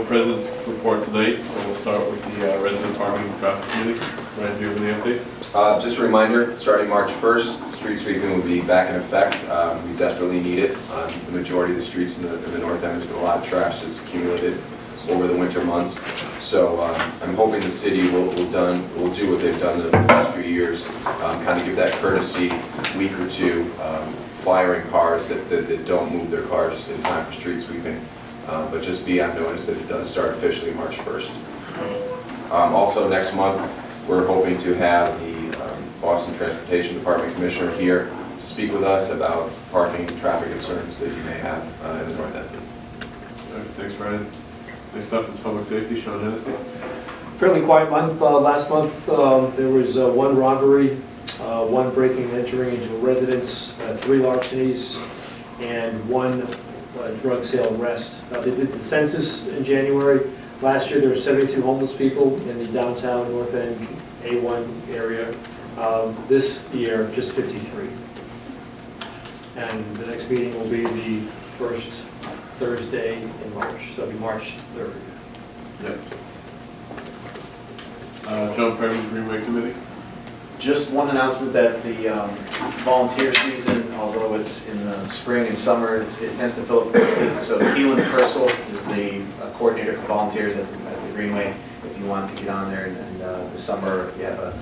President's report tonight, so we'll start with the Resident Parking and Traffic Committee. Ryan, do you have any updates? Just a reminder, starting March 1st, street sweeping will be back in effect. We desperately need it. The majority of the streets in the north end, there's been a lot of trash that's accumulated over the winter months. So I'm hoping the city will do what they've done the past few years, kind of give that courtesy week or two, flyering cars that don't move their cars in time for street sweeping. But just be on notice that it does start officially March 1st. Also next month, we're hoping to have the Boston Transportation Department Commissioner here to speak with us about parking and traffic concerns that you may have in the north end. All right, thanks, Ryan. Next up is Public Safety, Sean Hennessy. Fairly quiet month. Last month there was one robbery, one breaking and entering into a residence, 3 larcenies, and 1 drug sale arrest. They did the census in January. Last year there were 72 homeless people in the downtown North End A1 area. This year, just 53. And the next meeting will be the first Thursday in March, so it'll be March 3rd. Yep. John Perry, Greenway Committee. Just one announcement that the volunteer season, although it's in the spring and summer, it tends to fill up quickly. So Keelan Purcell is the coordinator for volunteers at the Greenway. If you want to get on there and the summer, if you have a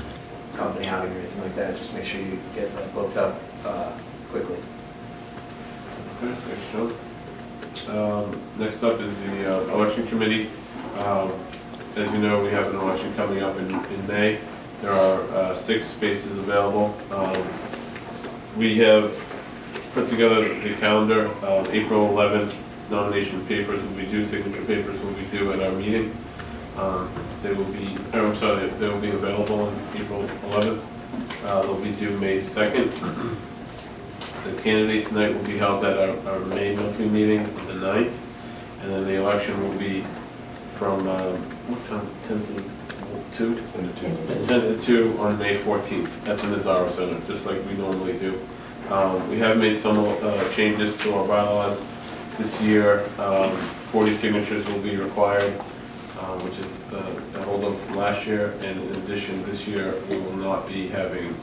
company outing or anything like that, just make sure you get booked up quickly. Okay, thanks, John. Next up is the Election Committee. As you know, we have an election coming up in May. There are 6 spaces available. We have put together the calendar. April 11th, nomination papers will be due, signature papers will be due at our meeting. They will be available on April 11th. They'll be due May 2nd. The candidates night will be held at our May monthly meeting, the 9th. And then the election will be from, what time, 10 to 2 on May 14th. That's in the Zaro Center, just like we normally do. We have made some changes to our bylaws this year. 40 signatures will be required, which is the holdup from last year. And in addition, this year we will not be having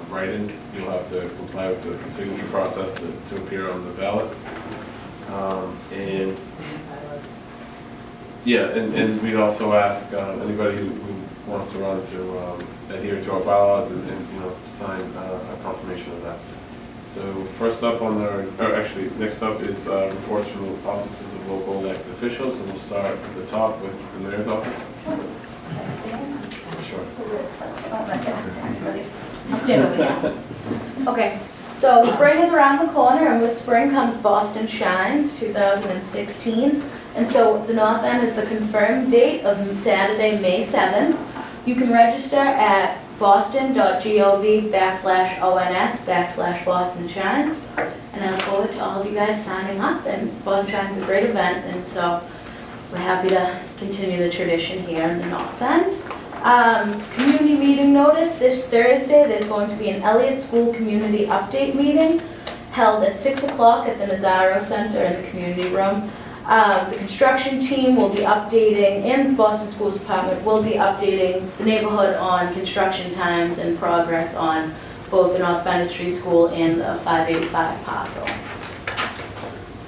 write-ins. You'll have to comply with the signature process to appear on the ballot. And we'd also ask anybody who wants to run to adhere to our bylaws and sign a confirmation of that. So first up on next up is reports from the offices of local elected officials, and we'll start at the top with the mayor's office. Sure. I'll stand over here. Okay, so spring is around the corner, and with spring comes Boston Shines 2016. And so the North End is the confirmed date of Saturday, May 7th. You can register at boston.gov/ons/Boston Shines. And I look forward to all of you guys signing up. And Boston Shines is a great event, and so we're happy to continue the tradition here in the North End. Community meeting notice, this Thursday there's going to be an Elliott School Community Update meeting held at 6 o'clock at the Nazaro Center in the community room. The construction team will be updating, and Boston Schools Department will be updating the neighborhood on construction times and progress on both the North Bennett Street School and the 585 parcel.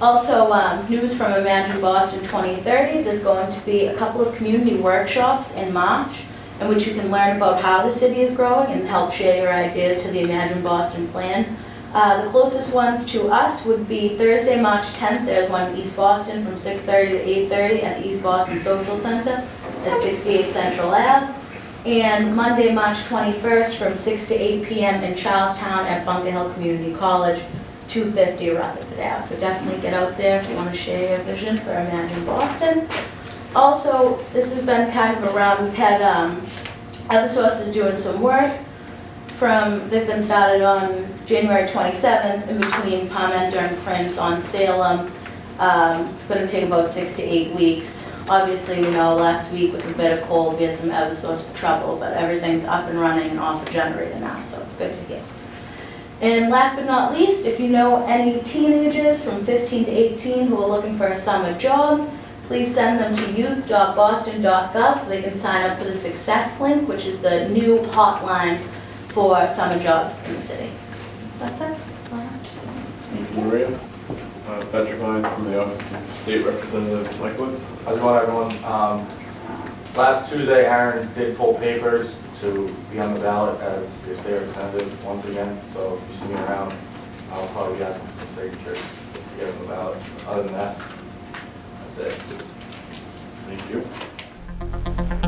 Also, news from Imagine Boston 2030, there's going to be a couple of community workshops in March in which you can learn about how the city is growing and help share your ideas to the Imagine Boston plan. The closest ones to us would be Thursday, March 10th. There's one in East Boston from 6:30 to 8:30 at the East Boston Social Center at 68 Central Ave. And Monday, March 21st from 6 to 8 p.m. in Charlestown at Bunker Hill Community College, 250 Rutherford Ave. So definitely get out there if you want to share your vision for Imagine Boston. Also, this has been kind of around, we've had Eversource is doing some work. They've been started on January 27th in between Parmenter and Prince on Salem. It's going to take about 6 to 8 weeks. Obviously, we know last week with a bit of cold, we had some Eversource trouble, but everything's up and running and off the generator now, so it's good to get. And last but not least, if you know any teenagers from 15 to 18 who are looking for a summer job, please send them to youth.boston.gov so they can sign up for the Success Link, which is the new hotline for summer jobs in the city. That's it. That's all I have. Thank you, Maria. Patrick Lyons from the Office of State Representative Mike Woods. How's it going, everyone? Last Tuesday, Aaron did pull papers to be on the ballot as your state representative once again. So if you see me around, I'll probably be asking for some signatures to get on the ballot. Other than that, that's it. Thank you.